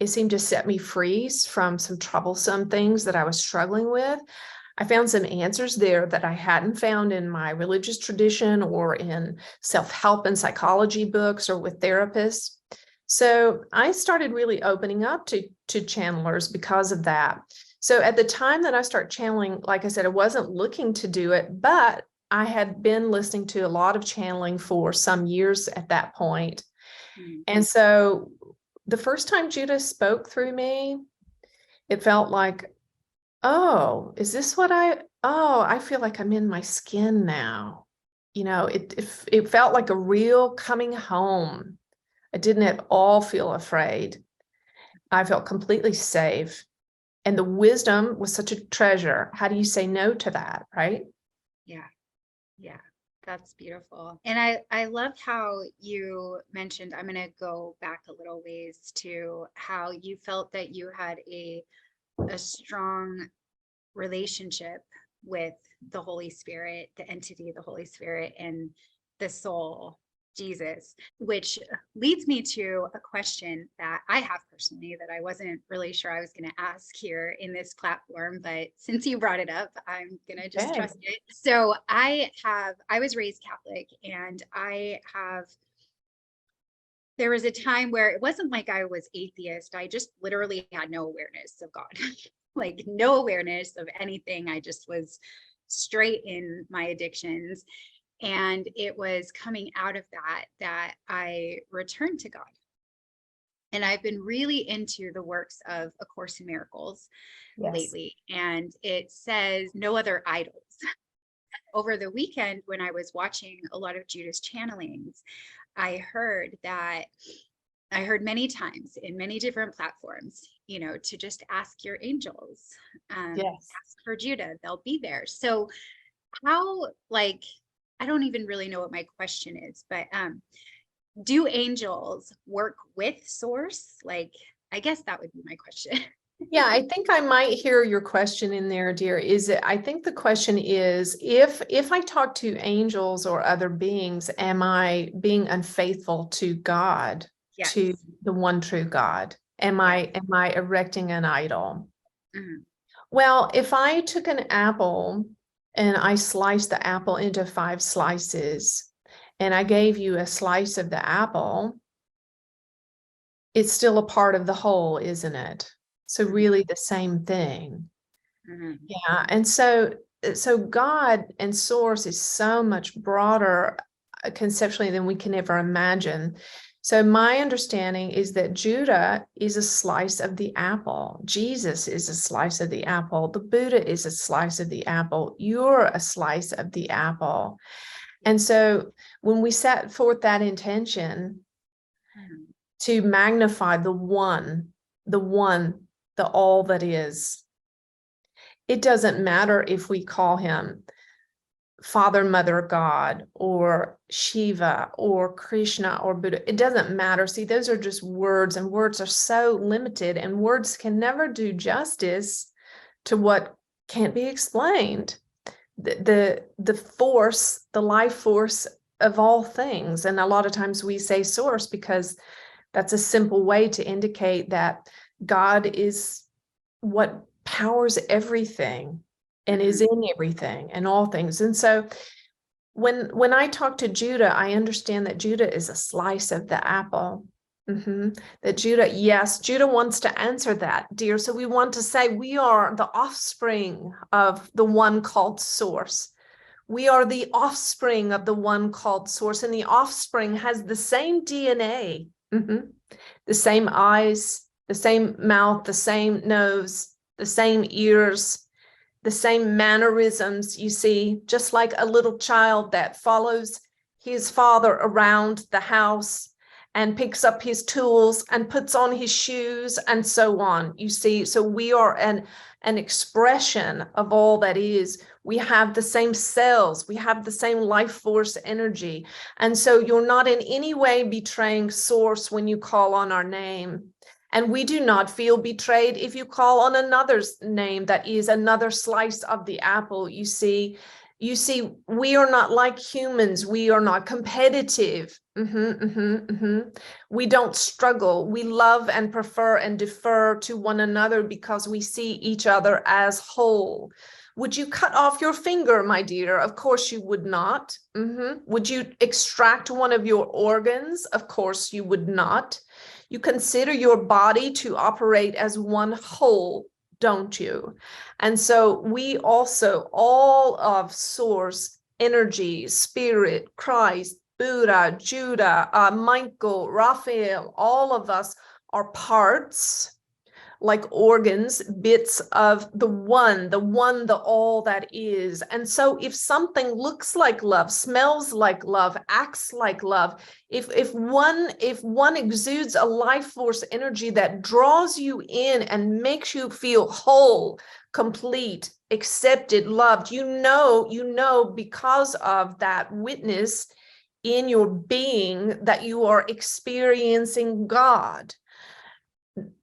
it seemed to set me free from some troublesome things that I was struggling with. I found some answers there that I hadn't found in my religious tradition or in self-help and psychology books or with therapists. So I started really opening up to channelers because of that. So at the time that I started channeling, like I said, I wasn't looking to do it, but I had been listening to a lot of channeling for some years at that point. And so the first time Judah spoke through me, it felt like, oh, is this what I feel like I'm in my skin now. You know, it felt like a real coming home. I didn't at all feel afraid. I felt completely safe. And the wisdom was such a treasure. How do you say no to that, right? Yeah. Yeah. That's beautiful. And I loved how you mentioned, I'm going to go back a little ways to how you felt that you had a strong relationship with the Holy Spirit, the entity of the Holy Spirit, and the soul, Jesus, which leads me to a question that I have personally that I wasn't really sure I was going to ask here in this platform, but since you brought it up, I'm going to just trust it. So I was raised Catholic, and there was a time where it wasn't like I was atheist. I just literally had no awareness of God, like no awareness of anything. I just was straight in my addictions. And it was coming out of that I returned to God. And I've been really into the works of A Course in Miracles lately. And it says no other idols. Over the weekend, when I was watching a lot of Judah's channelings, I heard many times in many different platforms, you know, to just ask your angels, ask for Judah, they'll be there. So how, like, I don't even really know what my question is, but do angels work with source? Like, I guess that would be my question. Yeah, I think I might hear your question in there, dear. I think the question is, if I talk to angels or other beings, am I being unfaithful to God, to the one true God? Am I erecting an idol? Well, if I took an apple and I sliced the apple into 5 slices, and I gave you a slice of the apple, it's still a part of the whole, isn't it? So really the same thing. Yeah. And so God and source is so much broader conceptually than we can ever imagine. So my understanding is that Judah is a slice of the apple. Jesus is a slice of the apple. The Buddha is a slice of the apple. You're a slice of the apple. And so when we set forth that intention to magnify the one, the all that is, it doesn't matter if we call him Father, Mother, God, or Shiva, or Krishna, or Buddha. It doesn't matter. See, those are just words, and words are so limited, and words can never do justice to what can't be explained. The force, the life force of all things. And a lot of times we say source because that's a simple way to indicate that God is what powers everything and is in everything and all things. And so when I talk to Judah, I understand that Judah is a slice of the apple. That Judah wants to answer that, dear. So we want to say we are the offspring of the one called source. We are the offspring of the one called source, and the offspring has the same DNA, the same eyes, the same mouth, the same nose, the same ears, the same mannerisms, you see, just like a little child that follows his father around the house and picks up his tools and puts on his shoes and so on, you see. So we are an expression of all that is. We have the same cells, we have the same life force energy. And so you're not in any way betraying source when you call on our name. And we do not feel betrayed if you call on another's name that is another slice of the apple. You see, You see, we are not like humans. We are not competitive. We don't struggle. We love and prefer and defer to one another because we see each other as whole. Would you cut off your finger, my dear? Of course you would not. Would you extract one of your organs? Of course you would not. You consider your body to operate as one whole, don't you? And so we also, all of source, energy, spirit, Christ, Buddha, Judah, Michael, Raphael, all of us are parts, like organs, bits of the one, the all that is. And so if something looks like love, smells like love, acts like love, if one exudes a life force energy that draws you in and makes you feel whole, complete, accepted, loved, you know because of that witness in your being that you are experiencing God.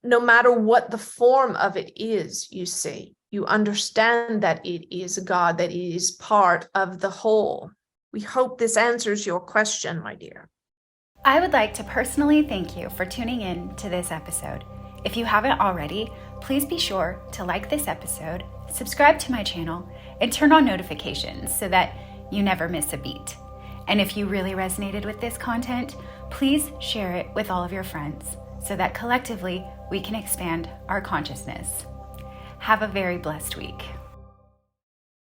No matter what the form of it is, you see, you understand that it is God, that it is part of the whole. We hope this answers your question, my dear. I would like to personally thank you for tuning in to this episode. If you haven't already, please be sure to like this episode, subscribe to my channel, and turn on notifications so that you never miss a beat. And if you really resonated with this content, please share it with all of your friends so that collectively we can expand our consciousness. Have a very blessed week.